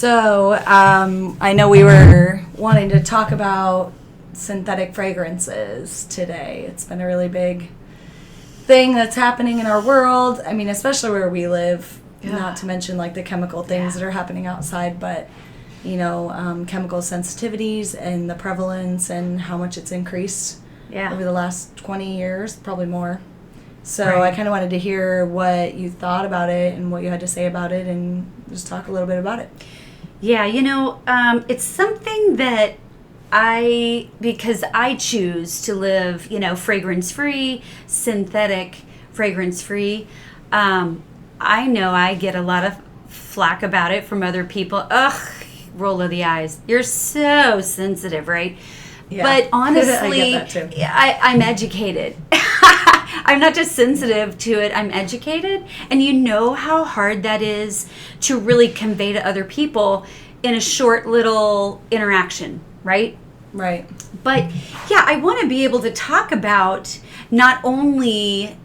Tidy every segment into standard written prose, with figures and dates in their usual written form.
So, I know we were wanting to talk about synthetic fragrances today. It's been a really big thing that's happening in our world. I mean, especially where we live, not to mention like the chemical things that are happening outside, but, you know, chemical sensitivities and the prevalence and how much it's increased over the last 20 years, probably more. So I kind of wanted to hear what you thought about it and what you had to say about it and just talk a little bit about it. Yeah, you know, it's something that because I choose to live, you know, fragrance-free, synthetic fragrance-free, I know I get a lot of flack about it from other people. Ugh, roll of the eyes. You're so sensitive, right? Yeah. But honestly, I get that too. I'm educated. I'm not just sensitive to it, I'm educated. And you know how hard that is to really convey to other people in a short little interaction, right? Right. But yeah, I want to be able to talk about not only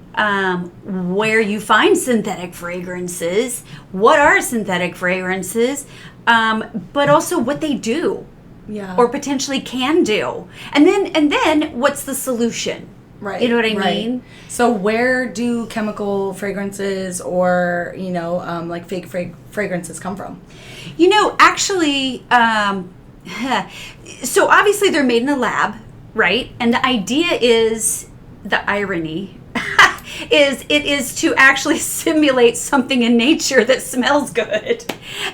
where you find synthetic fragrances, what are synthetic fragrances, but also what they do. Yeah. Or potentially can do. And then what's the solution? Right. You know what I mean? So where do chemical fragrances or, you know, like fake fragrances come from? You know, actually, so obviously they're made in a lab, right? And the idea is, the irony it is to actually simulate something in nature that smells good.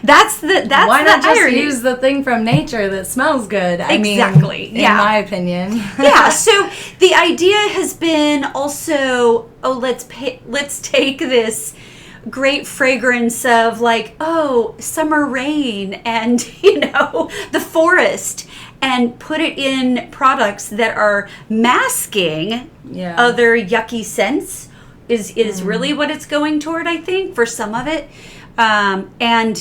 That's Why not just use the thing from nature that smells good? Exactly. In my opinion. Yeah. So the idea has been also, let's take this great fragrance of like, summer rain and, you know, the forest, and put it in products that are masking other yucky scents is really what it's going toward, I think, for some of it. And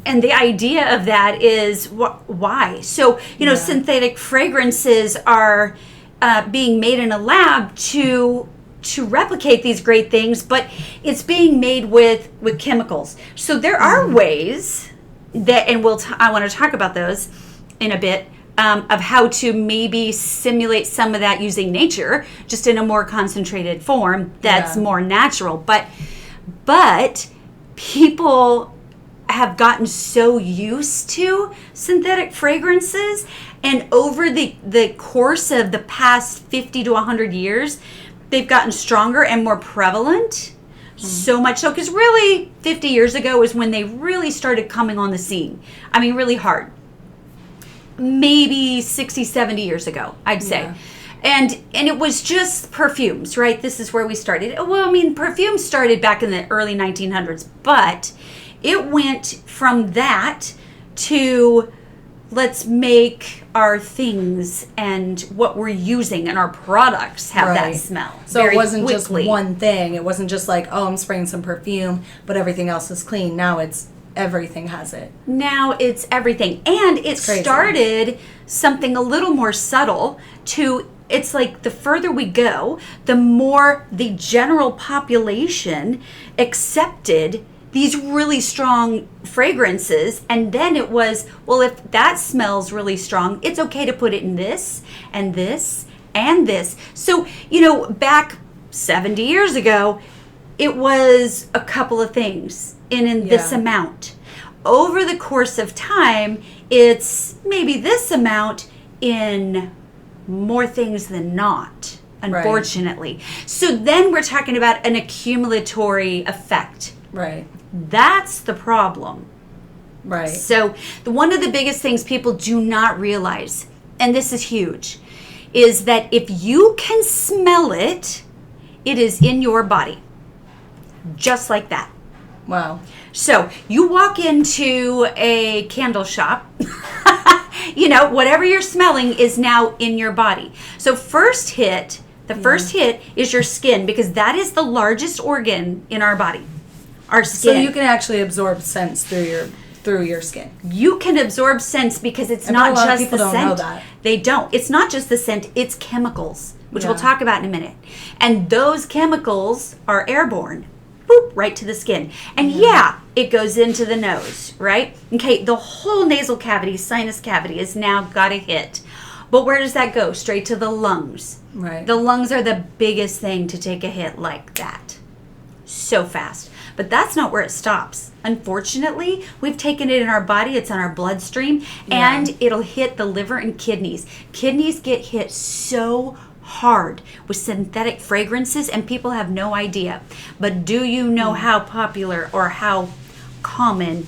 the idea of that is why. So, you know, synthetic fragrances are being made in a lab to replicate these great things, but it's being made with chemicals. So there are ways that, and I want to talk about those in a bit, of how to maybe simulate some of that using nature, just in a more concentrated form that's more natural. But people have gotten so used to synthetic fragrances, and over the course of the past 50 to 100 years, they've gotten stronger and more prevalent. So much so, because really 50 years ago is when they really started coming on the scene. I mean, really hard. Maybe 60, 70 years ago, I'd say. Yeah. And it was just perfumes, right? This is where we started. Well, I mean, perfumes started back in the early 1900s, but it went from that to let's make our things and what we're using and our products have that smell. So it wasn't just one thing. It wasn't just like, I'm spraying some perfume, but everything else is clean. Now it's everything has it. Now it's everything. And it started something a little more subtle it's like the further we go, the more the general population accepted these really strong fragrances. And then it was, well, if that smells really strong, it's okay to put it in this and this and this. So, you know, back 70 years ago, it was a couple of things in this amount. Over the course of time, it's maybe this amount in more things than not, unfortunately. So then we're talking about an accumulatory effect. Right. That's the problem. Right. So one of the biggest things people do not realize, and this is huge, is that if you can smell it, it is in your body. Just like that. Wow. So you walk into a candle shop, you know, whatever you're smelling is now in your body. So first hit is your skin, because that is the largest organ in our body. Our skin. So you can actually absorb scents through your skin. You can absorb scents because it's not just the scent. A lot of people don't know that. They don't. It's not just the scent, it's chemicals, which we'll talk about in a minute. And those chemicals are airborne. boop, right to the skin. And yeah, it goes into the nose, right? Okay, the whole nasal cavity, sinus cavity is now got a hit. But where does that go? Straight to the lungs. Right. The lungs are the biggest thing to take a hit like that. So fast. But that's not where it stops. Unfortunately, we've taken it in our body. It's on our bloodstream. And it'll hit the liver and kidneys. Kidneys get hit so hard with synthetic fragrances, and people have no idea. But do you know how popular or how common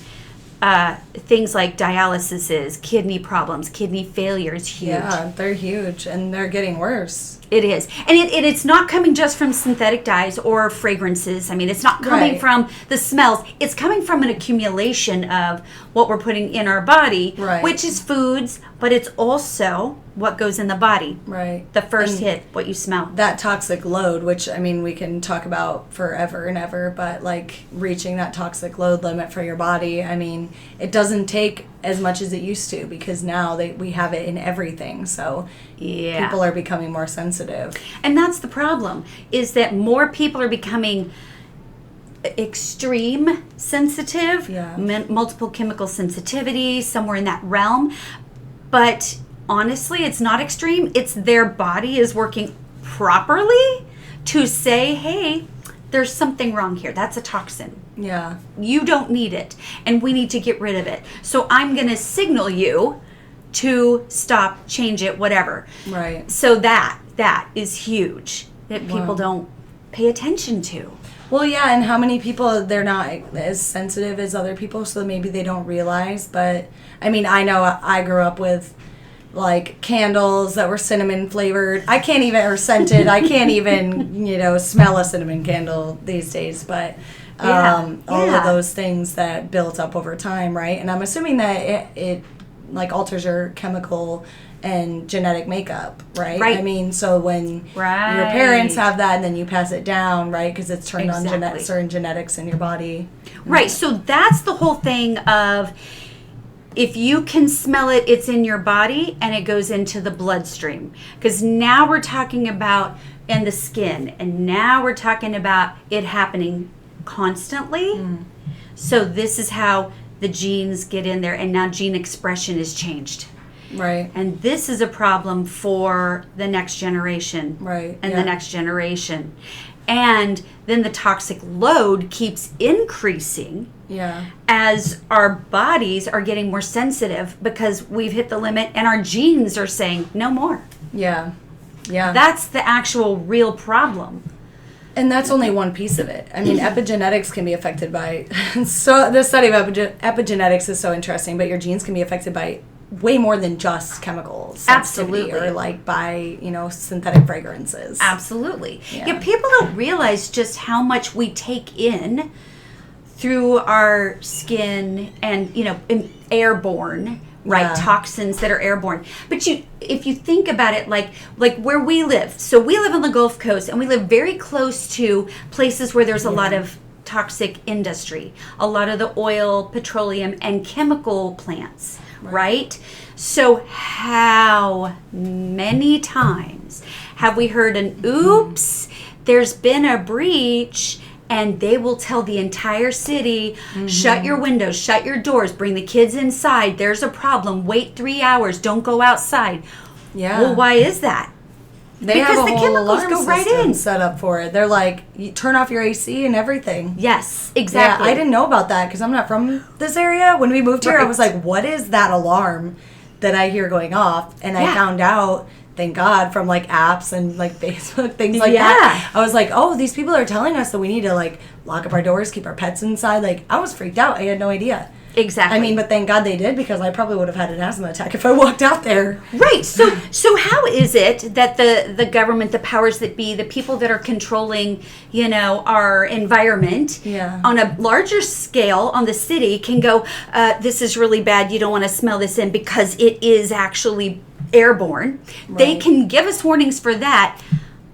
things like dialysis is, kidney problems, kidney failure is huge. Yeah, they're huge, and they're getting worse. It is. And it's not coming just from synthetic dyes or fragrances. I mean, it's not coming from the smells. It's coming from an accumulation of what we're putting in our body, which is foods, but it's also what goes in the body. Right. The first hit, what you smell. That toxic load, which, I mean, we can talk about forever and ever, but, like, reaching that toxic load limit for your body, I mean, it doesn't take as much as it used to, because now we have it in everything, so people are becoming more sensitive. And that's the problem, is that more people are becoming extreme sensitive, multiple chemical sensitivity, somewhere in that realm. But honestly, it's not extreme. It's their body is working properly to say, hey, there's something wrong here. That's a toxin. Yeah. You don't need it, and we need to get rid of it. So I'm going to signal you to stop, change it, whatever. Right. So that is huge that people don't pay attention to. Well, yeah, and how many people, they're not as sensitive as other people, so maybe they don't realize. But, I mean, I know I grew up with, like, candles that were cinnamon flavored. I can't even, or scented. I can't even, smell a cinnamon candle these days. But all of those things that built up over time, right? And I'm assuming that it like, alters your chemical and genetic makeup, right? I mean, so when your parents have that and then you pass it down, right? Because it's turned on certain genetics in your body. Right. So that's the whole thing of, if you can smell it, it's in your body and it goes into the bloodstream. Because now we're talking about in the skin, and now we're talking about it happening constantly. So this is how the genes get in there, and now gene expression is changed. Right. And this is a problem for the next generation. Right. And the next generation. And then the toxic load keeps increasing as our bodies are getting more sensitive, because we've hit the limit and our genes are saying no more. Yeah. That's the actual real problem. And that's only one piece of it. I mean, epigenetics can be affected by... So the study of epigenetics is so interesting, but your genes can be affected by way more than just chemical sensitivity. Absolutely. Or like by, synthetic fragrances. Absolutely. Yeah, people don't realize just how much we take in through our skin and, airborne, right? Toxins that are airborne. But if you think about it, like where we live. So we live on the Gulf Coast, and we live very close to places where there's a lot of toxic industry, a lot of the oil, petroleum, and chemical plants, right? So how many times have we heard an oops, there's been a breach, and they will tell the entire city, shut your windows, shut your doors, bring the kids inside, there's a problem, wait 3 hours, don't go outside. Yeah. Well, why is that? They because have a whole alarm system set up for it. They're like, you turn off your AC and everything. Yes, exactly. Yeah, I didn't know about that because I'm not from this area. When we moved here, I was like, what is that alarm that I hear going off? And I found out, thank God, from like apps and like Facebook, things like that. I was like, oh, these people are telling us that we need to like lock up our doors, keep our pets inside. Like, I was freaked out. I had no idea. Exactly. I mean, but thank God they did, because I probably would have had an asthma attack if I walked out there. Right. So how is it that the government, the powers that be, the people that are controlling, our environment on a larger scale on the city can go, this is really bad, you don't want to smell this in because it is actually airborne. Right. They can give us warnings for that,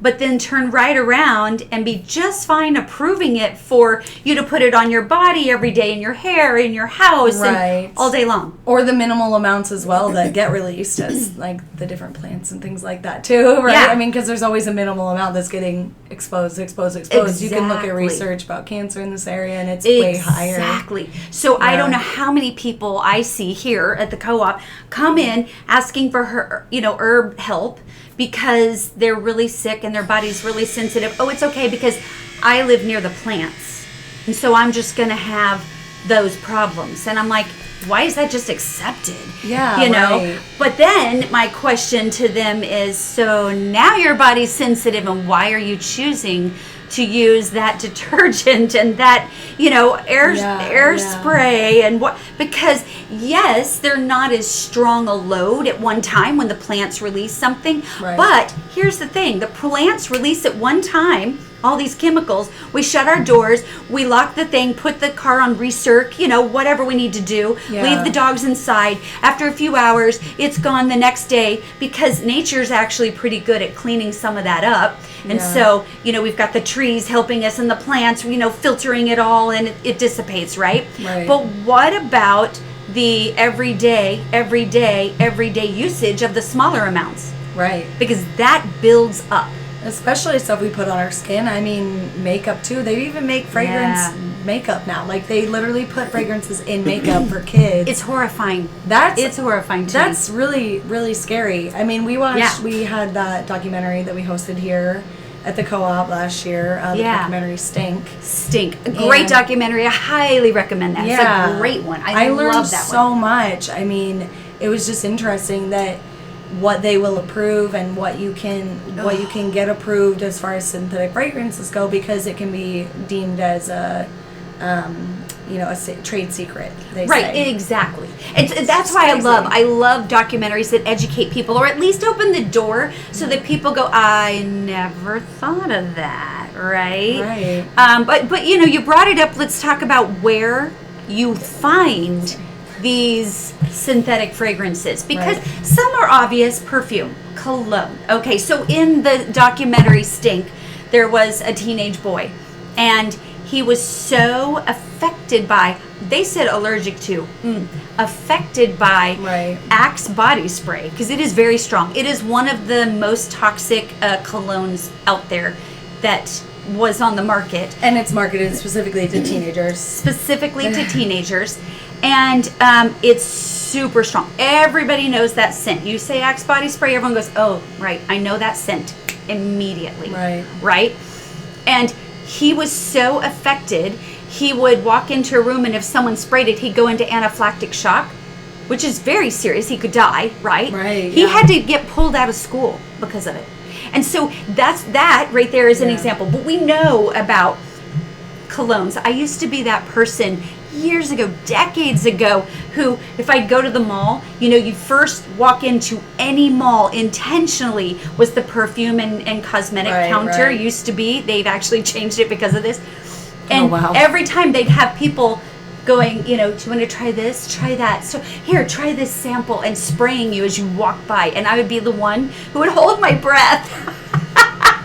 but then turn right around and be just fine approving it for you to put it on your body every day, in your hair, in your house, and all day long. Or the minimal amounts as well that get released as like the different plants and things like that too, right? Yeah. I mean, because there's always a minimal amount that's getting exposed. Exactly. You can look at research about cancer in this area and it's way higher. Exactly. So I don't know how many people I see here at the co-op come in asking for herb help because they're really sick and their body's really sensitive. Oh, it's okay because I live near the plants. And so I'm just going to have those problems. And I'm like, why is that just accepted? Yeah, right. But then my question to them is, so now your body's sensitive and why are you choosing to use that detergent and that, air spray and what? Because yes, they're not as strong a load at one time when the plants release something. Right. But here's the thing, the plants release at one time all these chemicals. We shut our doors, we lock the thing, put the car on recirc, whatever we need to do, leave the dogs inside. After a few hours, it's gone the next day because nature's actually pretty good at cleaning some of that up. And so, we've got the trees helping us and the plants, filtering it all and it dissipates, right? But what about the everyday usage of the smaller amounts? Right. Because that builds up. Especially stuff we put on our skin. I mean, makeup too. They even make fragrance makeup now. Like they literally put fragrances in makeup for kids. It's horrifying. It's horrifying to That's really, really scary. I mean, we had that documentary that we hosted here at the co-op last year. The documentary Stink. A great documentary. I highly recommend that. Yeah. It's a great one. I learned love that so one. much. I mean, it was just interesting that what they will approve and what you can get approved as far as synthetic fragrances go, because it can be deemed as a trade secret. They say. Exactly. That's why I love documentaries that educate people, or at least open the door so that people go, I never thought of that. Right. But you brought it up. Let's talk about where you find these synthetic fragrances, because some are obvious. Perfume, cologne. Okay, so in the documentary Stink, there was a teenage boy and he was so affected by, they said affected by Axe body spray, because it is very strong. It is one of the most toxic colognes out there that was on the market, and it's marketed specifically to teenagers. And it's super strong. Everybody knows that scent. You say Axe body spray, everyone goes, oh, right, I know that scent immediately. Right? And he was so affected, he would walk into a room and if someone sprayed it, he'd go into anaphylactic shock, which is very serious. He could die, right? He had to get pulled out of school because of it. And so that right there is an example. But we know about colognes. I used to be that person years ago, decades ago, who, if I'd go to the mall, you first walk into any mall intentionally was the perfume and cosmetic counter. Used to be. They've actually changed it because of this. And every time they'd have people going, do you want to try this, try that? So here, try this sample, and spraying you as you walk by. And I would be the one who would hold my breath.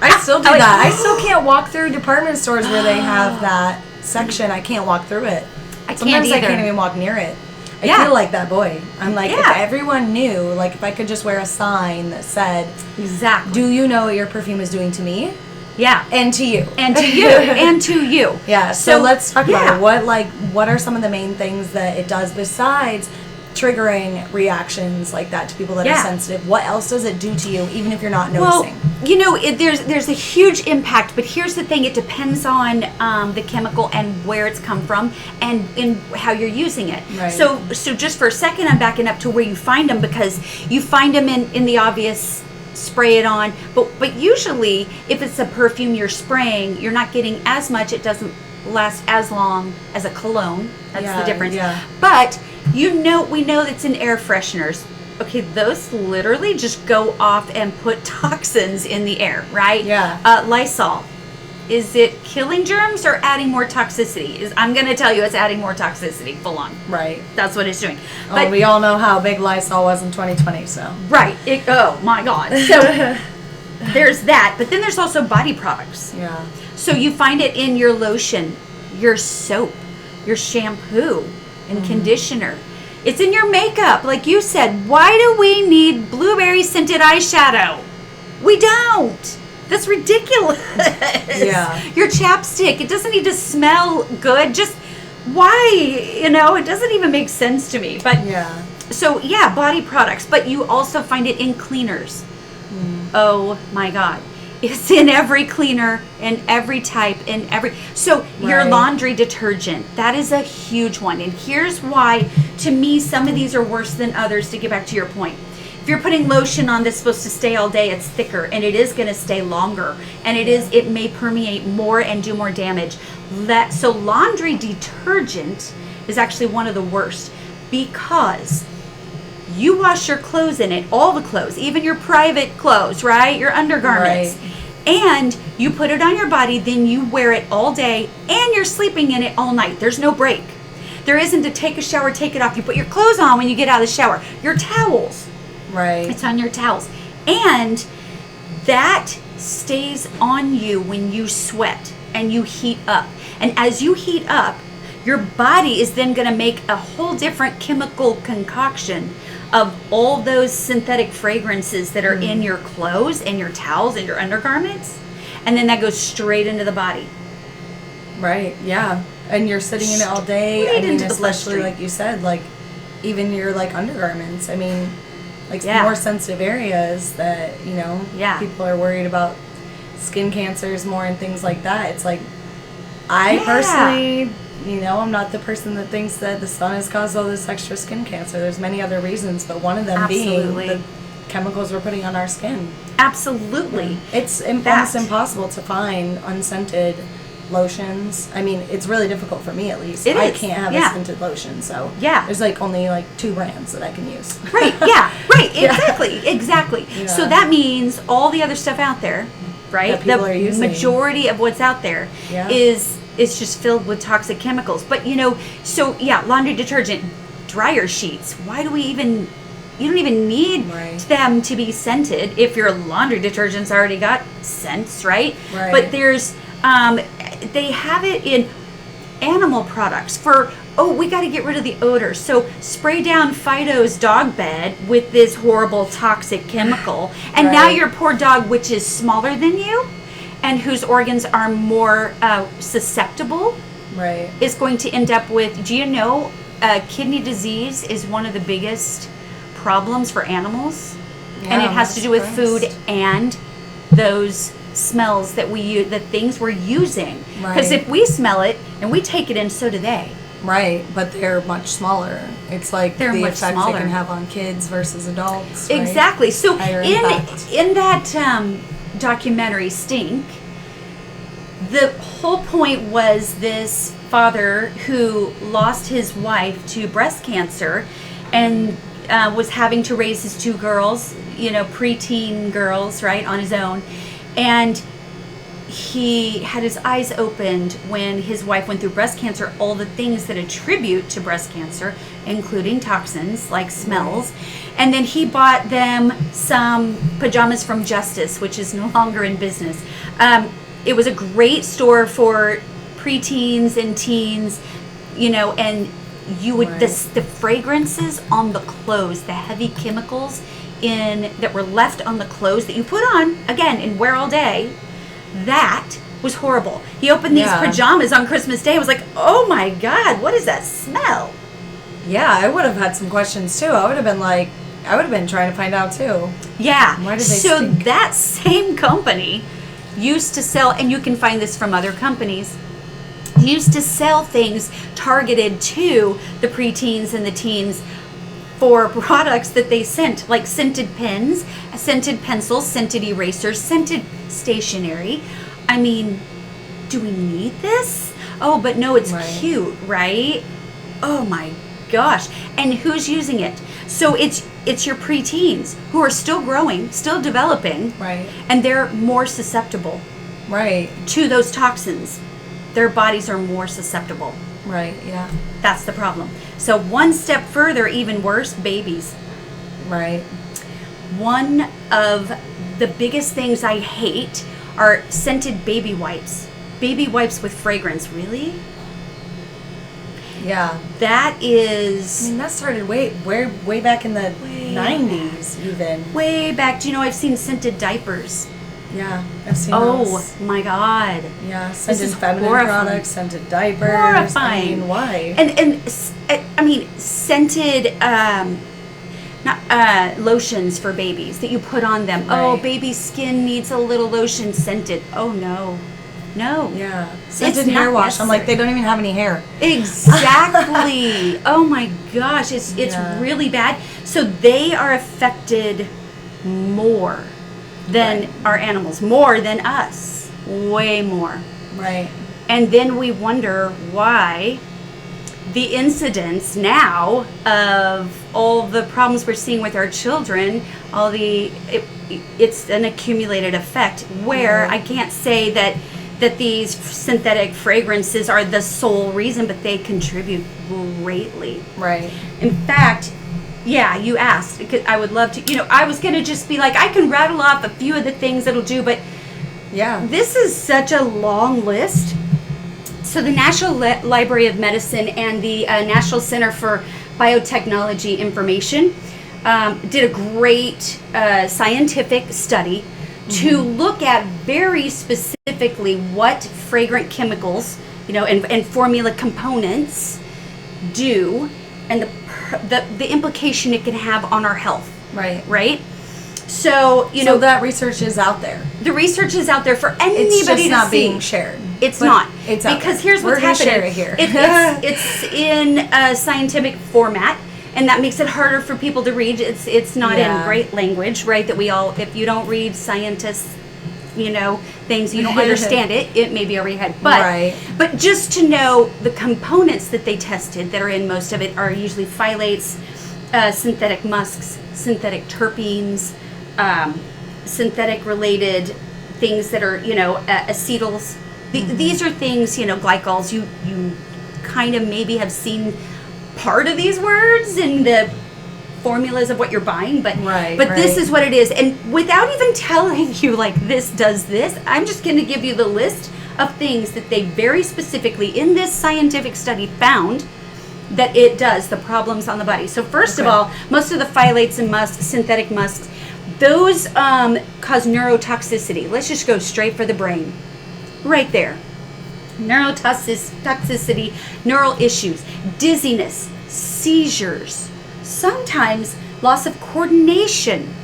I still do that. I still can't walk through department stores where they have that section. I can't walk through it. Sometimes I can't even walk near it. I feel like that boy. I'm like, if everyone knew, like if I could just wear a sign that said, exactly, do you know what your perfume is doing to me? Yeah. And to you. And to you. And to you. Yeah. So let's talk about it. What are some of the main things that it does besides triggering reactions like that to people that are sensitive? What else does it do to you, even if you're not noticing? There's a huge impact, but here's the thing: it depends on the chemical and where it's come from, and in how you're using it. So just for a second, I'm backing up to where you find them, because you find them in the obvious. Spray it on, but usually if it's a perfume you're spraying, you're not getting as much. It doesn't last as long as a cologne. That's the difference. But we know that's in air fresheners. Okay, those literally just go off and put toxins in the air, right? Lysol, is it killing germs or adding more toxicity? I'm going to tell you, it's adding more toxicity, full on. That's what it's doing. But we all know how big Lysol was in 2020, so. Oh my God. So there's that. But then there's also body products. Yeah. So you find it in your lotion, your soap, your shampoo and conditioner. It's in your makeup. Like you said, why do we need blueberry scented eyeshadow? We don't. That's ridiculous. Yeah. Your chapstick, it doesn't need to smell good. Just why? It doesn't even make sense to me. But Yeah. so yeah, body products, but you also find it in cleaners. Oh my God. It's in every cleaner, in every type, so your Right. laundry detergent, that is a huge one. And here's why, to me, some of these are worse than others, to get back to your point. If you're putting lotion on that's supposed to stay all day, it's thicker and it is going to stay longer. And it may permeate more and do more damage. So laundry detergent is actually one of the worst, because you wash your clothes in it, all the clothes, even your private clothes, right? Your undergarments. Right. And you put it on your body, then you wear it all day, and you're sleeping in it all night. There's no break. There isn't to take a shower, take it off. You put your clothes on when you get out of the shower. Your towels. Right. It's on your towels. And that stays on you when you sweat and you heat up. And as you heat up, your body is then going to make a whole different chemical concoction of all those synthetic fragrances that are in your clothes and your towels and your undergarments. And then that goes straight into the body. Right. Yeah. And you're sitting in it all day. Straight I mean, into the especially bloodstream. like you said, like even your like undergarments. I mean, like Yeah. more sensitive areas that, Yeah. people are worried about skin cancers more and things like that. It's like, I Yeah. personally, I'm not the person that thinks that the sun has caused all this extra skin cancer. There's many other reasons, but one of them Absolutely. being the chemicals we're putting on our skin. Absolutely. It's That. almost impossible to find unscented lotions. I mean, it's really difficult for me, at least. It I is, can't have yeah. a scented lotion, so Yeah. there's like only like 2 brands that I can use. Right, yeah, right, Yeah. exactly. Yeah. So that means all the other stuff out there, right? That people are using. Majority of what's out there Yeah. is just filled with toxic chemicals. But so yeah, laundry detergent, dryer sheets. Why do we even? You don't even need Right. them to be scented if your laundry detergent's already got scents, right? Right. But there's they have it in animal products for, we got to get rid of the odor. So spray down Fido's dog bed with this horrible toxic chemical. And now Right. your poor dog, which is smaller than you and whose organs are more susceptible, Right. is going to end up with, do you know, kidney disease is one of the biggest problems for animals? And Yeah, it has to do with food Christ. and those smells that we use, the things we're using. Because Right. if we smell it and we take it in, so do they. Right, but they're much smaller. It's like They're the much effect smaller. they can have on kids versus adults. Right? Exactly. So Higher impact. in that documentary, Stink, the whole point was this father who lost his wife to breast cancer and was having to raise his 2 girls, preteen girls, right, on his own. And he had his eyes opened when his wife went through breast cancer, all the things that attribute to breast cancer, including toxins like smells. And then he bought them some pajamas from Justice, which is no longer in business. It was a great store for preteens and teens, and you would, Right. the fragrances on the clothes, the heavy chemicals that were left on the clothes that you put on again and wear all day, that was horrible. He opened these Yeah. pajamas on Christmas Day. I was like, oh my God, what is that smell? Yeah, I would have had some questions too. I would have been trying to find out too. Yeah. Why did they So stink? that same company used to sell, and you can find this from other companies, used to sell things targeted to the preteens and the teens for products that they sent, like scented pens, scented pencils, scented erasers, scented stationery. I mean, do we need this? Oh, but no, it's Right. cute, right? Oh my gosh. And who's using it? So it's your preteens who are still growing, still developing, Right. and they're more susceptible Right. to those toxins. Their bodies are more susceptible. Right. Yeah. That's the problem. So one step further, even worse, babies. Right. One of the biggest things I hate are scented baby wipes. Baby wipes with fragrance, really? Yeah. That is... I mean, that started way back in the 90s, even. Way back. Do you know I've seen scented diapers? Yeah, I've seen those. Oh, my God. Yeah, scented feminine horrifying. products, scented diapers. Horrifying. I mean, why? And scented... lotions for babies that you put on them. Right. Oh, baby's skin needs a little lotion scented. Oh, no. Yeah. Scented It's hair not wash. necessary. I'm like, they don't even have any hair. Exactly. Oh my gosh, it's Yeah. really bad. So they are affected more than our animals, more than us, way more. Right. And then we wonder why the incidence now of all the problems we're seeing with our children, it's an accumulated effect where I can't say that these synthetic fragrances are the sole reason, but they contribute greatly. Right. In fact, yeah, you asked, because I would love to, I was going to just be like, I can rattle off a few of the things it'll do, but Yeah. this is such a long list. So the National Library of Medicine and the National Center for Biotechnology Information did a great scientific study to look at very specifically what fragrant chemicals, and formula components do, and the implication it can have on our health. Right. Right? So, So that research is out there. the research is out there for anybody It's just to not see. being shared. It's But not. It's out because there. here's what's We're gonna happening. share it here. It's in a scientific format, and that makes it harder for people to read. It's not in Yeah. great language, right? That we all, if you don't read scientists, things, you don't understand it. It may be over your head, but Right. but just to know the components that they tested that are in most of it are usually phthalates, synthetic musks, synthetic terpenes, synthetic related things that are acetyls. These are things, glycols. You kind of maybe have seen part of these words in the formulas of what you're buying, but Right, this right. is what it is. And without even telling you like this does this, I'm just going to give you the list of things that they very specifically in this scientific study found that it does, the problems on the body. So first of Okay. all, most of the phthalates and musks, synthetic musks, those cause neurotoxicity. Let's just go straight for the brain. Right there. Neurotoxicity, neural issues, dizziness, seizures, sometimes loss of coordination.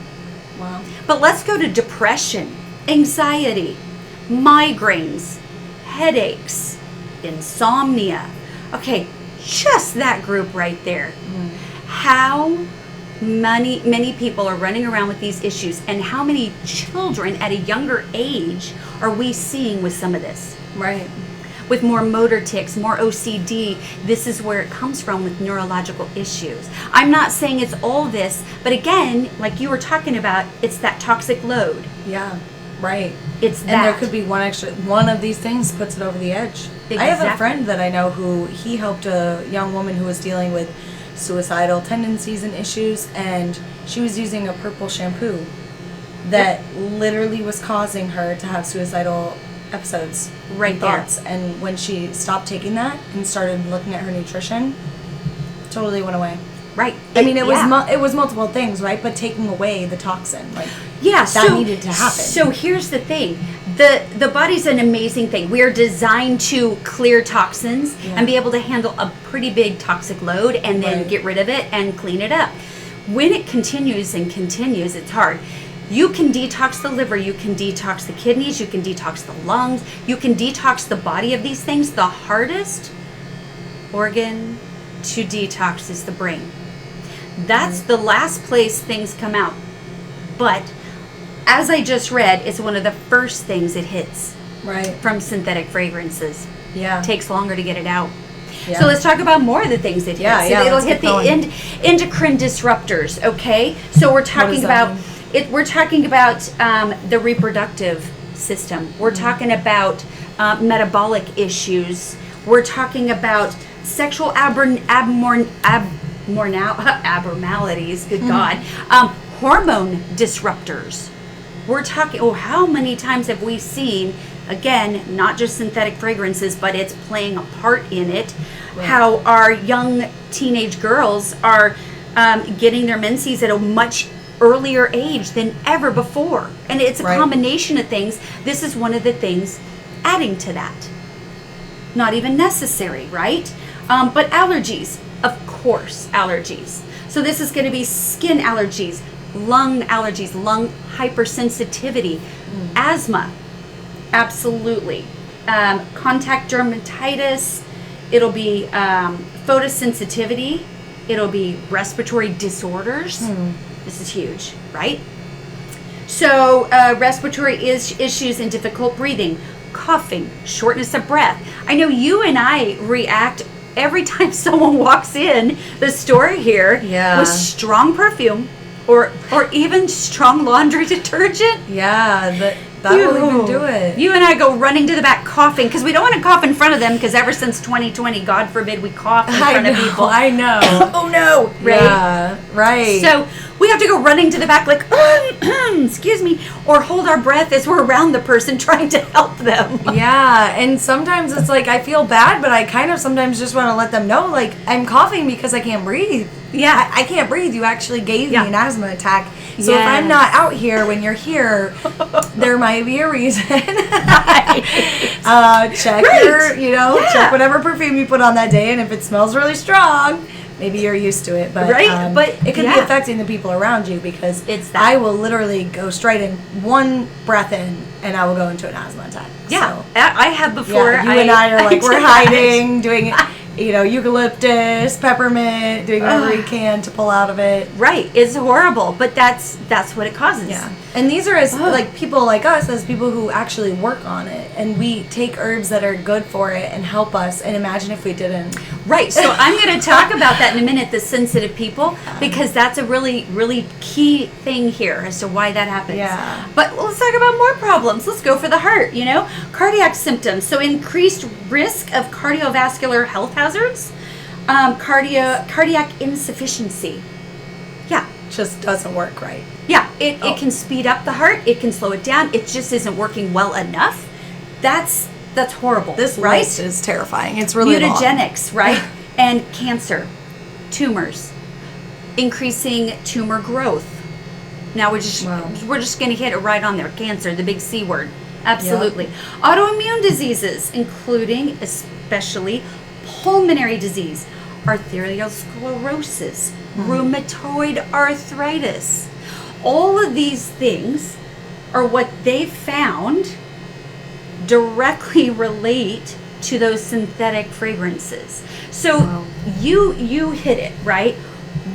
Wow. But let's go to depression, anxiety, migraines, headaches, insomnia. Okay, just that group right there. How many people are running around with these issues, and how many children at a younger age are we seeing with some of this? Right. With more motor tics, more OCD. This is where it comes from with neurological issues. I'm not saying it's all this, but again, like you were talking about, it's that toxic load. Yeah. Right. It's that. And there could be one of these things puts it over the edge. I have a Exactly. friend that I know who he helped a young woman who was dealing with suicidal tendencies and issues, and she was using a purple shampoo that literally was causing her to have suicidal episodes, Right and there. thoughts. And when she stopped taking that and started looking at her nutrition, totally went away. Right. I mean, it was yeah. it was multiple things, right? But taking away the toxin, like Yeah, that needed to happen. So here's the thing. The body's an amazing thing. We are designed to clear toxins and be able to handle a pretty big toxic load and then Right. get rid of it and clean it up. When it continues and continues, it's hard. You can detox the liver, you can detox the kidneys, you can detox the lungs, you can detox the body of these things. The hardest organ to detox is the brain. That's the last place things come out. But as I just read, it's one of the first things it hits Right. from synthetic fragrances. Yeah. It takes longer to get it out. Yeah. So let's talk about more of the things it hits. Yeah, yeah, It'll let's hit keep the going. endocrine disruptors, okay? So we're talking does that about mean? We're talking about the reproductive system. We're Mm-hmm. talking about metabolic issues. We're talking about sexual abnormalities. Good Mm-hmm. God, hormone disruptors. We're talking, how many times have we seen, again, not just synthetic fragrances, but it's playing a part in it, Right. how our young teenage girls are getting their menses at a much earlier age than ever before. And it's a Right. combination of things. This is one of the things adding to that. Not even necessary, right? But allergies, of course, allergies. So this is going to be skin allergies, lung hypersensitivity, asthma, absolutely. Contact dermatitis, it'll be photosensitivity, it'll be respiratory disorders. This is huge, right? So respiratory issues and difficult breathing, coughing, shortness of breath. I know you and I react every time someone walks in the store here with strong perfume or even strong laundry detergent. Yeah, that will even do it. You and I go running to the back coughing because we don't want to cough in front of them, because ever since 2020, God forbid we cough in front of people. I know. Oh no, right? Yeah, right. So we have to go running to the back like, excuse me, or hold our breath as we're around the person trying to help them. Yeah, and sometimes it's like I feel bad, but I kind of sometimes just want to let them know, like, I'm coughing because I can't breathe. Yeah. I can't breathe. You actually gave me an asthma attack. So if Yes. I'm not out here when you're here, there might be a reason. Check check whatever perfume you put on that day, and if it smells really strong, maybe you're used to it. But But it could be affecting the people around you, because I will literally go straight in one breath in, and I will go into an asthma attack. Yeah, So, I have before. you and I are like, we're hiding, doing eucalyptus, peppermint, doing whatever we can to pull out of it. Right, it's horrible, but that's what it causes. Yeah, and these are like people like us, as people who actually work on it, and we take herbs that are good for it and help us. And imagine if we didn't. Right, so I'm going to talk about that in a minute, the sensitive people, because that's a really, really key thing here as to why that happens. Yeah. But let's talk about more problems. Let's go for the heart, Cardiac symptoms. So increased risk of cardiovascular health hazards, cardiac insufficiency. Yeah. Just doesn't work right. Yeah, it can speed up the heart, it can slow it down, it just isn't working well enough. That's horrible. This right? list is terrifying. It's really Mutagenics, right? And cancer, tumors, increasing tumor growth. Now we're just going to hit it right on there. Cancer, the big C word. Absolutely. Yep. Autoimmune diseases, including especially pulmonary disease, arterial sclerosis, rheumatoid arthritis. All of these things are what they found directly relate to those synthetic fragrances. So you hit it, right?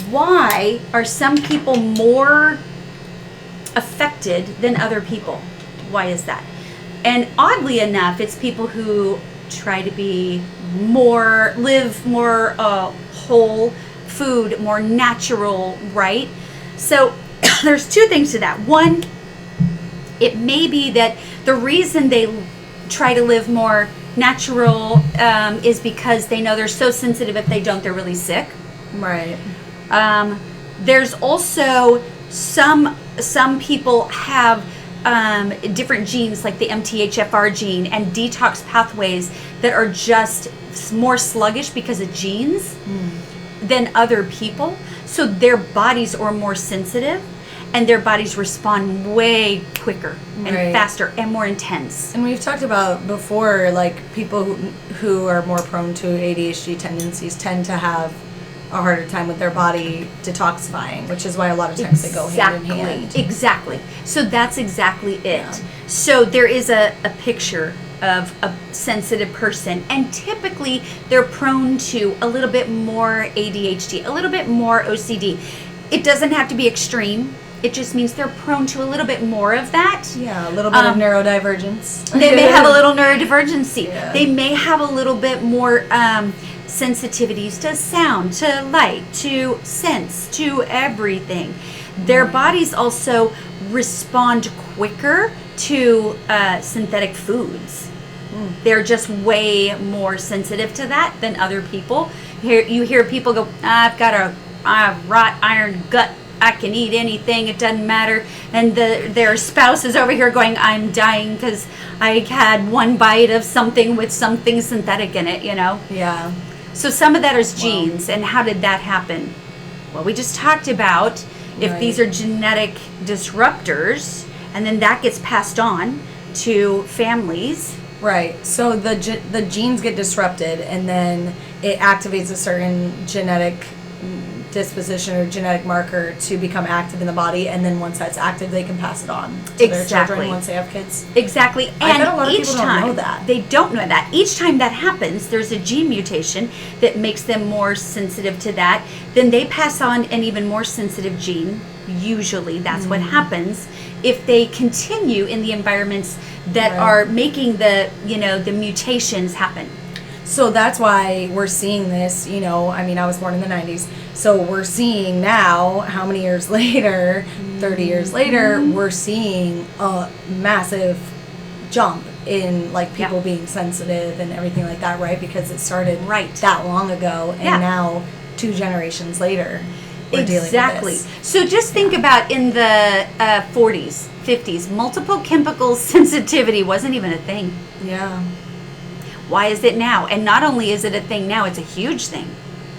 Why are some people more affected than other people? Why is that? And oddly enough, it's people who try to be live more whole food, more natural, right? So there's two things to that. One, it may be that the reason they try to live more natural is because they know they're so sensitive. If they don't, they're really sick. Right. There's also some people have different genes, like the MTHFR gene, and detox pathways that are just more sluggish because of genes than other people. So their bodies are more sensitive, and their bodies respond way quicker and faster and more intense. And we've talked about before, like, people who are more prone to ADHD tendencies tend to have a harder time with their body detoxifying, which is why a lot of times they go hand in hand. Exactly. So that's exactly it. Yeah. So there is a picture of a sensitive person, and typically they're prone to a little bit more ADHD, a little bit more OCD. It doesn't have to be extreme. It just means they're prone to a little bit more of that. Yeah, a little bit of neurodivergence. They may have a little neurodivergency. Yeah. They may have a little bit more sensitivities to sound, to light, to sense, to everything. Their bodies also respond quicker to synthetic foods. They're just way more sensitive to that than other people. You hear people go, I've got a wrought iron gut I can eat anything, it doesn't matter. And their spouse is over here going, I'm dying because I had one bite of something with something synthetic in it, Yeah. So some of that is genes. And how did that happen? Well, we just talked about if these are genetic disruptors, and then that gets passed on to families. Right. So the genes get disrupted, and then it activates a certain genetic disposition or genetic marker to become active in the body, and then once that's active, they can pass it on to their children once they have kids. Exactly. I bet a lot of people don't know that. They don't know that. Each time that happens, there's a gene mutation that makes them more sensitive to that. Then they pass on an even more sensitive gene. Usually that's what happens if they continue in the environments that are making the mutations happen. So that's why we're seeing this, I mean, I was born in the 90s. So we're seeing now, how many years later, 30 years later, we're seeing a massive jump in like people being sensitive and everything like that, right? Because it started that long ago, and now 2 generations later, we're dealing with this. So just think about in the 40s, 50s, multiple chemical sensitivity wasn't even a thing. Yeah. Why is it now? And not only is it a thing now, it's a huge thing.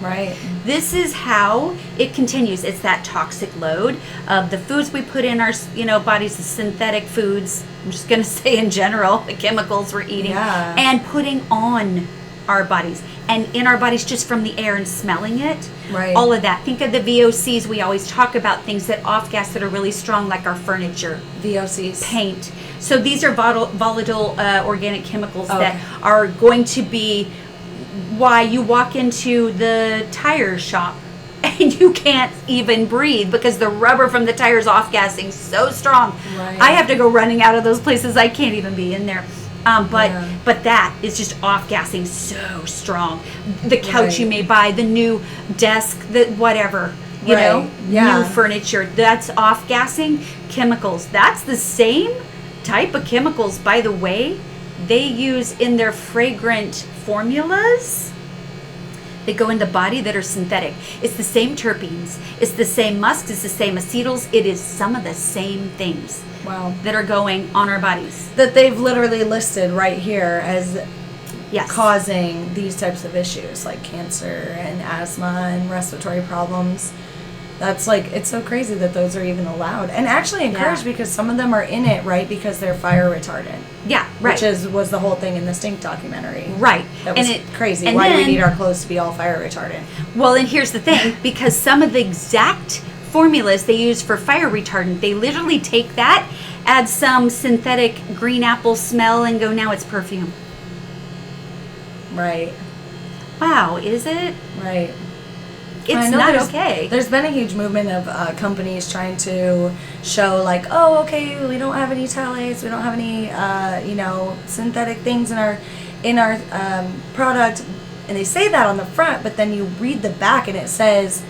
Right. This is how it continues. It's that toxic load of the foods we put in our, bodies, the synthetic foods. I'm just going to say in general, the chemicals we're eating and putting on our bodies and in our bodies just from the air and smelling it. Right. All of that. Think of the VOCs. We always talk about things that off gas that are really strong, like our furniture, VOCs, paint. So these are volatile organic chemicals that are going to be why you walk into the tire shop and you can't even breathe because the rubber from the tires off-gassing so strong. Right. I have to go running out of those places. I can't even be in there. But that is just off-gassing so strong. The couch you may buy, the new desk, the whatever, new furniture, that's off-gassing chemicals. That's the same type of chemicals, by the way, they use in their fragrant formulas that go in the body that are synthetic. It's the same terpenes, it's the same musks, it's the same acetyls. It is some of the same things that are going on our bodies. That they've literally listed right here as causing these types of issues like cancer and asthma and respiratory problems. That's it's so crazy that those are even allowed and actually encouraged because some of them are in it, right? Because they're fire retardant. Yeah, right. Which was the whole thing in the Stink documentary. Right. That was crazy. Why do we need our clothes to be all fire retardant? Well, and here's the thing, because some of the exact formulas they use for fire retardant, they literally take that, add some synthetic green apple smell and go, now it's perfume. Right. Wow, is it? Right. It's not okay. There's been a huge movement of companies trying to show we don't have any phthalates, we don't have any synthetic things in our product, and they say that on the front, but then you read the back and it says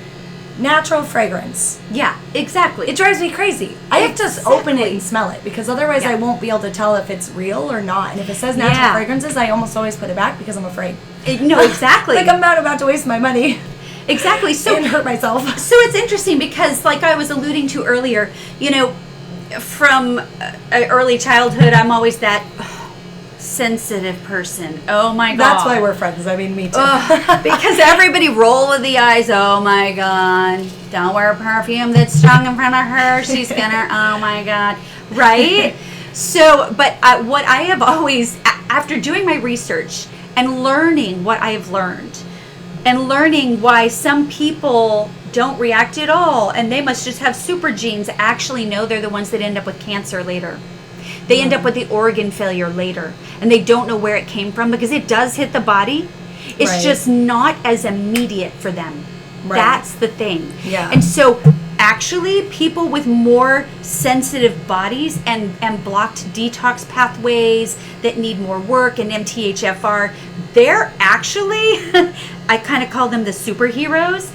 natural fragrance. Yeah, exactly. It drives me crazy. I have to open it and smell it because otherwise I won't be able to tell if it's real or not. And if it says natural fragrances, I almost always put it back because I'm afraid. No, exactly. I'm not about to waste my money. Exactly. So and hurt myself. So it's interesting because, like I was alluding to earlier, from early childhood, I'm always that sensitive person. Oh my God. That's why we're friends. I mean, me too. Because everybody roll with the eyes. Oh my God. Don't wear perfume that's strong in front of her. She's gonna. Oh my God. Right. So, but what I have always, after doing my research and learning what I have learned. And learning why some people don't react at all and they must just have super genes, actually know they're the ones that end up with cancer later. They end up with the organ failure later and they don't know where it came from because it does hit the body. It's just not as immediate for them. That's the thing. Yeah. And so actually people with more sensitive bodies and blocked detox pathways that need more work and MTHFR, they're actually, I kind of call them the superheroes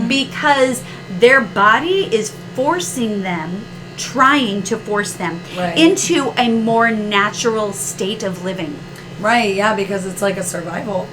because their body is forcing them, trying to force them into a more natural state of living. Right, yeah, because it's like a survival.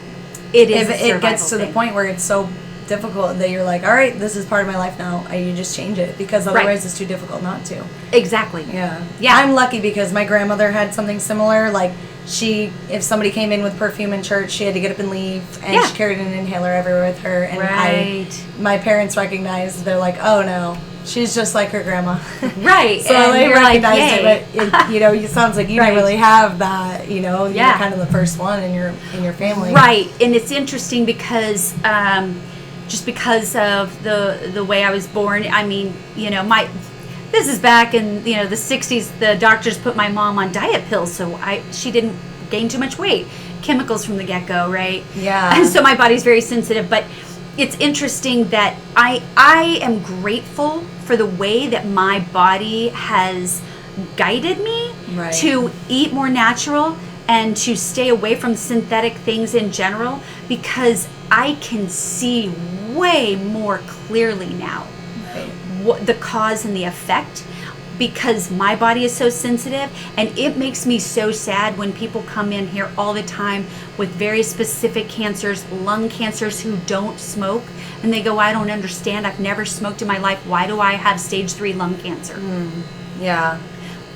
It is. If it gets to the point where it's so difficult that you're like, all right, this is part of my life now. You just change it because otherwise it's too difficult not to. Exactly. Yeah. Yeah. I'm lucky because my grandmother had something similar. Like, if somebody came in with perfume in church, she had to get up and leave, and she carried an inhaler everywhere with her. And my parents recognized, they're like, oh no, she's just like her grandma. Right. So and they recognized like, it, but it sounds like you didn't really have that, you're kind of the first one in your family. Right. And it's interesting because just because of the way I was born, I mean, this is back in the 60s. The doctors put my mom on diet pills, so she didn't gain too much weight. Chemicals from the get-go, right? Yeah. And so my body's very sensitive. But it's interesting that I am grateful for the way that my body has guided me to eat more natural and to stay away from synthetic things in general, because I can see way more clearly now what the cause and the effect, because my body is so sensitive. And it makes me so sad when people come in here all the time with very specific cancers, lung cancers, who don't smoke, and they go, I don't understand, I've never smoked in my life, why do I have stage 3 lung cancer? Yeah.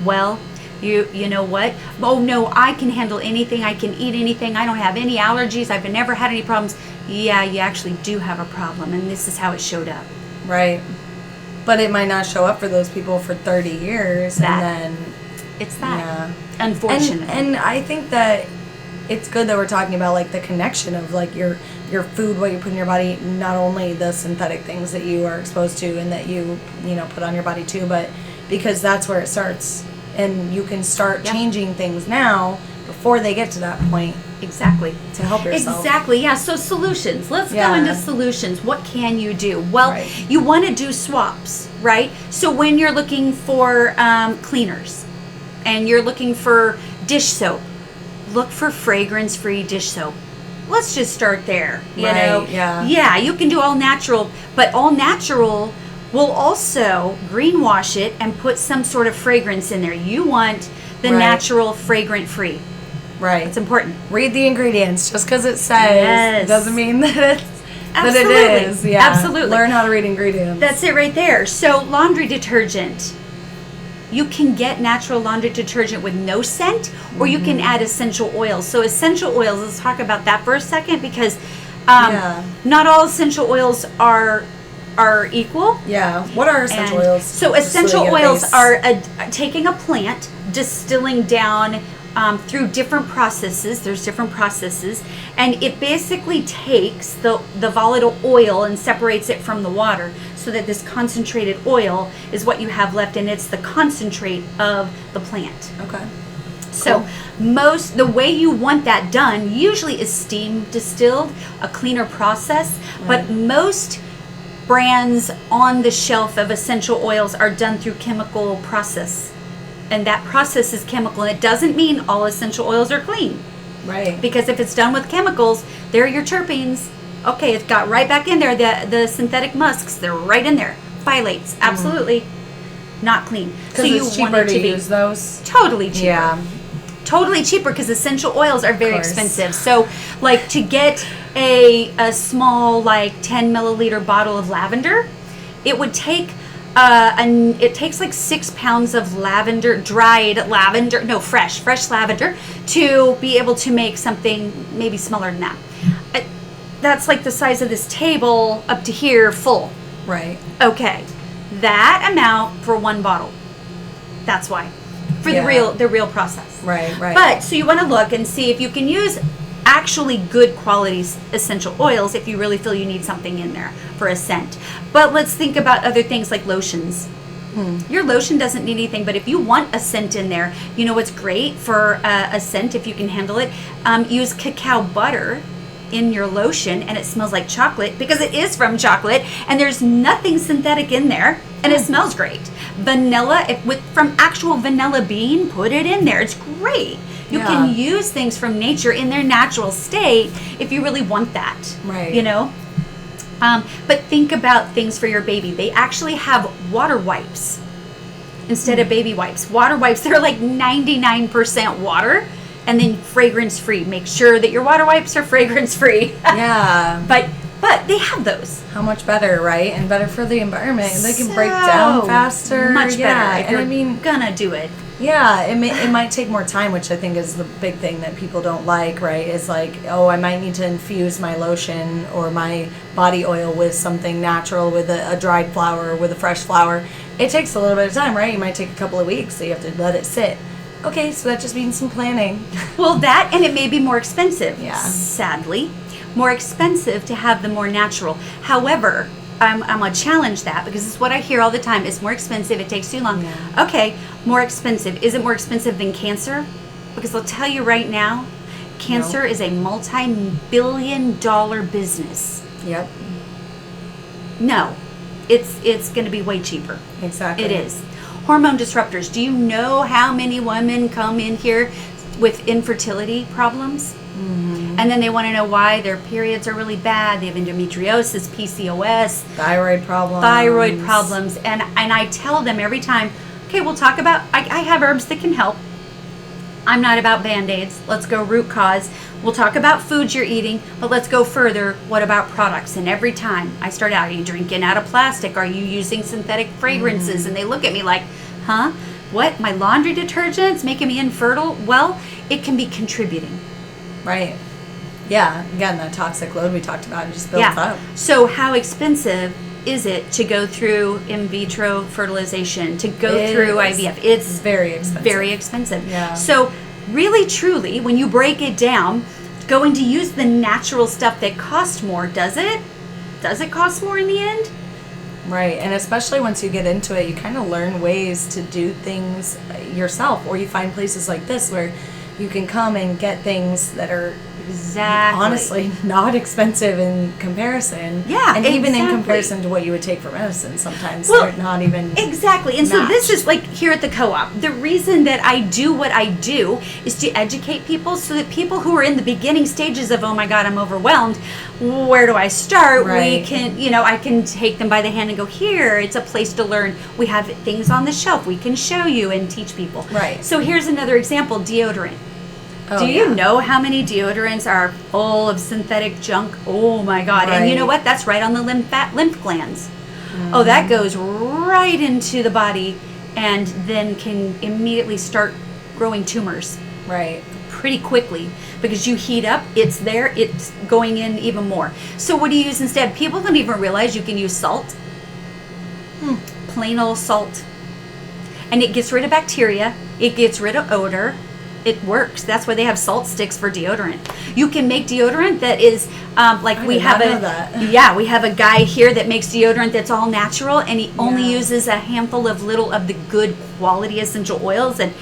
Well, you know what? Oh no, I can handle anything, I can eat anything, I don't have any allergies, I've never had any problems. Yeah, you actually do have a problem, and this is how it showed up. Right. But it might not show up for those people for 30 years, and then it's that. Yeah. Unfortunately. And I think that it's good that we're talking about like the connection of like your food, what you put in your body, not only the synthetic things that you are exposed to and that you put on your body too, but because that's where it starts, and you can start changing things now before they get to that point. Exactly. To help yourself. Exactly, yeah. So solutions. Let's go into solutions. What can you do? Well, you want to do swaps, right? So when you're looking for cleaners and you're looking for dish soap, look for fragrance-free dish soap. Let's just start there, you know? Yeah. Yeah, you can do all natural, but all natural will also greenwash it and put some sort of fragrance in there. You want the natural fragrant-free. Right. It's important. Read the ingredients. Just because it says doesn't mean that that it is. Yeah. Absolutely. Learn how to read ingredients. That's it right there. So laundry detergent. You can get natural laundry detergent with no scent, or you can add essential oils. So essential oils, let's talk about that for a second, because not all essential oils are equal. Yeah. What are essential oils? So essential oils are taking a plant, distilling down through different processes. There's different processes, and it basically takes the volatile oil and separates it from the water, so that this concentrated oil is what you have left, and it's the concentrate of the plant. Okay. So the way you want that done usually is steam distilled, a cleaner process, but most brands on the shelf of essential oils are done through chemical process. And that process is chemical, and it doesn't mean all essential oils are clean. Right. Because if it's done with chemicals, they're your terpenes. Okay, it's got right back in there. The synthetic musks, they're right in there. Phthalates, absolutely not clean. So you want it to use those? Totally cheaper. Yeah. Totally cheaper, because essential oils are very expensive. So, like, to get a small, like, 10 milliliter bottle of lavender, it would take it takes like 6 pounds of fresh lavender, to be able to make something maybe smaller than that. That's like the size of this table up to here full. Right. Okay. That amount for one bottle. That's why. For the real process. Right. But so you want to look and see if you can use actually good quality essential oils if you really feel you need something in there for a scent. But let's think about other things like lotions. Your lotion doesn't need anything, but if you want a scent in there, you know what's great for a scent, if you can handle it? Use cacao butter in your lotion, and it smells like chocolate, because it is from chocolate, and there's nothing synthetic in there, and it smells great. Vanilla, from actual vanilla bean, put it in there. It's great. You can use things from nature in their natural state if you really want that. Right. You know? But think about things for your baby. They actually have water wipes instead of baby wipes. Water wipes, they're like 99% water, and then fragrance free. Make sure that your water wipes are fragrance free. Yeah. But But they have those. How much better, right? And better for the environment. They can break down faster. Much better. If And you're I mean, gonna do it. yeah, it might take more time, which I think is the big thing that people don't like, right? Is like, oh, I might need to infuse my lotion or my body oil with something natural, with a dried flower, or with a fresh flower. It takes a little bit of time, right? It might take a couple of weeks, so you have to let it sit. Okay, so that just means some planning. Well, that, and it may be more expensive. Yeah. Sadly, more expensive to have the more natural. However, I'm gonna challenge that because it's what I hear all the time. It's more expensive. It takes too long. Yeah. Okay, more expensive. Is it more expensive than cancer? Because I'll tell you right now, cancer is a multi-billion-dollar business. Yep. No, it's going to be way cheaper. Exactly. It is. Hormone disruptors. Do you know how many women come in here with infertility problems? Mm-hmm. And then they want to know why their periods are really bad. They have endometriosis, PCOS, Thyroid problems. And I tell them every time, okay, we'll talk about, I have herbs that can help. I'm not about Band-Aids. Let's go root cause. We'll talk about foods you're eating, but let's go further. What about products? And every time I start out, are you drinking out of plastic? Are you using synthetic fragrances? And they look at me like, huh? What? My laundry detergent's making me infertile? Well, it can be contributing. Right. Yeah. Again, that toxic load we talked about just builds up. So how expensive is it to go through in vitro fertilization, to go through IVF? It's very expensive. Very expensive. Yeah. So really, truly, when you break it down, going to use the natural stuff that costs more, does it? Does it cost more in the end? Right. And especially once you get into it, you kind of learn ways to do things yourself, or you find places like this where you can come and get things that are honestly not expensive in comparison. Yeah, and even in comparison to what you would take for medicine, sometimes Well, they're not even exactly. And so matched. this is like here at the co-op. The reason that I do what I do is to educate people so that people who are in the beginning stages of, oh my God, I'm overwhelmed, where do I start? Right. We can, I can take them by the hand and go, here, it's a place to learn. We have things on the shelf we can show you and teach people. Right. So here's another example, deodorant. Oh, Do you know how many deodorants are full of synthetic junk? Oh my God. And you know what? That's right on the lymph glands. Mm-hmm. Oh, that goes right into the body and then can immediately start growing tumors. Right. Pretty quickly because you heat up, it's there, it's going in even more. So what do you use instead? People don't even realize you can use salt. Plain old salt. And it gets rid of bacteria, it gets rid of odor. It works. That's why they have salt sticks for deodorant. You can make deodorant that is we have we have a guy here that makes deodorant that's all natural, and he only uses a handful of the good quality essential oils, and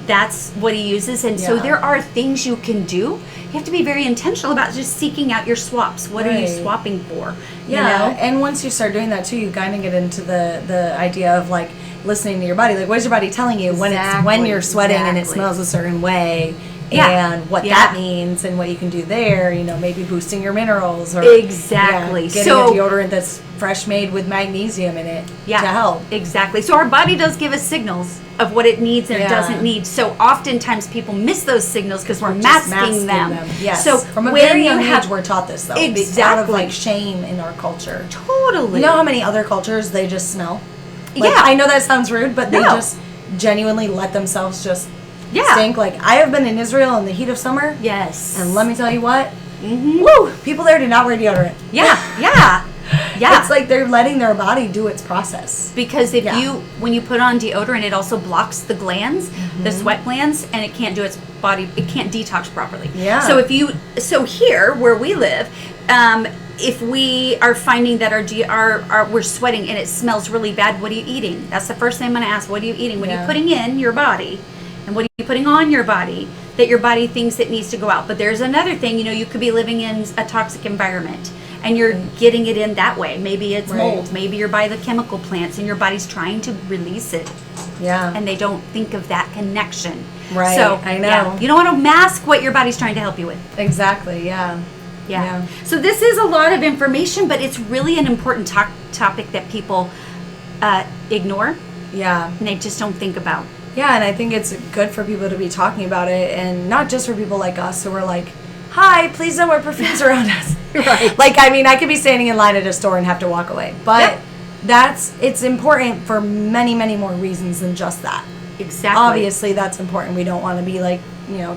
that's what he uses. And so there are things you can do. You have to be very intentional about just seeking out your swaps. What are you swapping for? Yeah, and once you start doing that too, you kind of get into the idea of like listening to your body. Like, what is your body telling you when you're sweating and it smells a certain way, and what that means, and what you can do there. Maybe boosting your minerals, or getting a deodorant that's fresh made with magnesium in it to help. Exactly. So our body does give us signals of what it needs and it doesn't need. So oftentimes people miss those signals because we're masking them. Yes. So from a very young age, we're taught this though. Exactly. Out of like shame in our culture. Totally. You know how many other cultures they just smell? I know that sounds rude, but they just genuinely let themselves just stink. Like, I have been in Israel in the heat of summer. Yes. And let me tell you what. Mm-hmm. Woo! People there do not wear deodorant. Yeah. It's like they're letting their body do its process. Because when you put on deodorant, it also blocks the glands, the sweat glands, and it can't do its body, it can't detox properly. Yeah. So here, where we live, if we are finding that we're sweating and it smells really bad, what are you eating? That's the first thing I'm going to ask. What are you eating? What are you putting in your body? And what are you putting on your body that your body thinks it needs to go out? But there's another thing, you could be living in a toxic environment and you're getting it in that way. Maybe it's mold. Maybe you're by the chemical plants and your body's trying to release it. Yeah. And they don't think of that connection. Right. So, I know. You don't want to mask what your body's trying to help you with. Exactly. Yeah. Yeah. So this is a lot of information, but it's really an important topic that people ignore. Yeah. And they just don't think about. Yeah, and I think it's good for people to be talking about it, and not just for people like us who are like, hi, please don't wear perfumes around us. Right. Like, I mean, I could be standing in line at a store and have to walk away. But it's important for many, many more reasons than just that. Exactly. Obviously, that's important. We don't want to be like,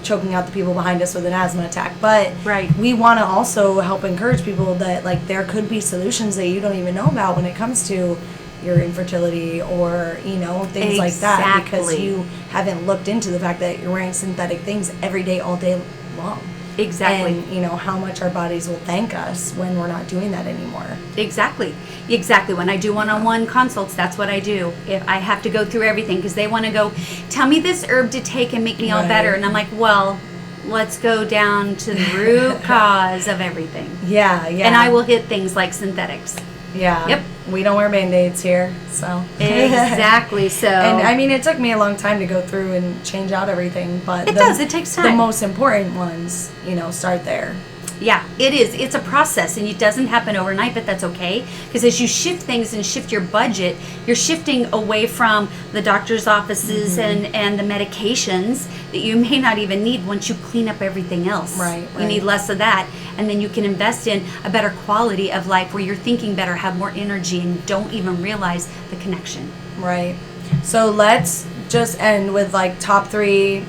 choking out the people behind us with an asthma attack. But we want to also help encourage people that, like, there could be solutions that you don't even know about when it comes to your infertility or, things like that. Because you haven't looked into the fact that you're wearing synthetic things every day, all day long. Exactly. And, how much our bodies will thank us when we're not doing that anymore. Exactly. When I do one-on-one consults, that's what I do. If I have to go through everything because they want to go, tell me this herb to take and make me all better. And I'm like, well, let's go down to the root cause of everything. Yeah. And I will hit things like synthetics. Yeah. Yep. We don't wear Band-Aids here, so. Exactly, so. And, I mean, it took me a long time to go through and change out everything, but. It takes time. The most important ones, start there. Yeah, it is. It's a process, and it doesn't happen overnight, but that's okay. Because as you shift things and shift your budget, you're shifting away from the doctor's offices and the medications that you may not even need once you clean up everything else. Right. You need less of that, and then you can invest in a better quality of life where you're thinking better, have more energy, and don't even realize the connection. Right. So let's just end with, like, top 3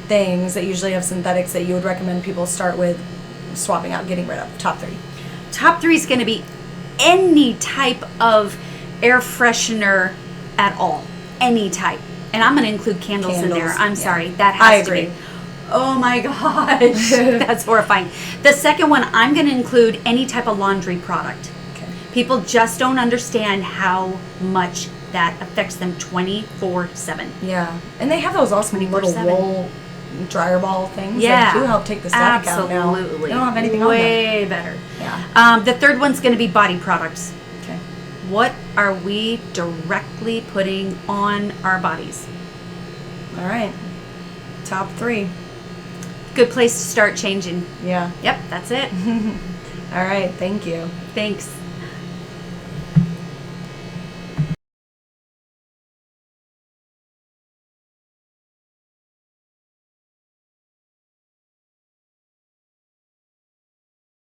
things that usually have synthetics that you would recommend people start with swapping out, getting rid of. Top 3. Top 3 is going to be any type of air freshener at all. Any type. And I'm going to include candles in there. I'm sorry. That has to be. Oh my gosh. That's horrifying. The second one, I'm going to include any type of laundry product. Okay. People just don't understand how much that affects them 24/7. Yeah. And they have those awesome little 24/7. wool dryer ball things that do help take the static out now. Absolutely. They don't have anything on them. Way better. Yeah. The third one's going to be body products. Okay. What are we directly putting on our bodies? All right. Top 3. Good place to start changing. Yeah. Yep, that's it. All right. Thank you. Thanks.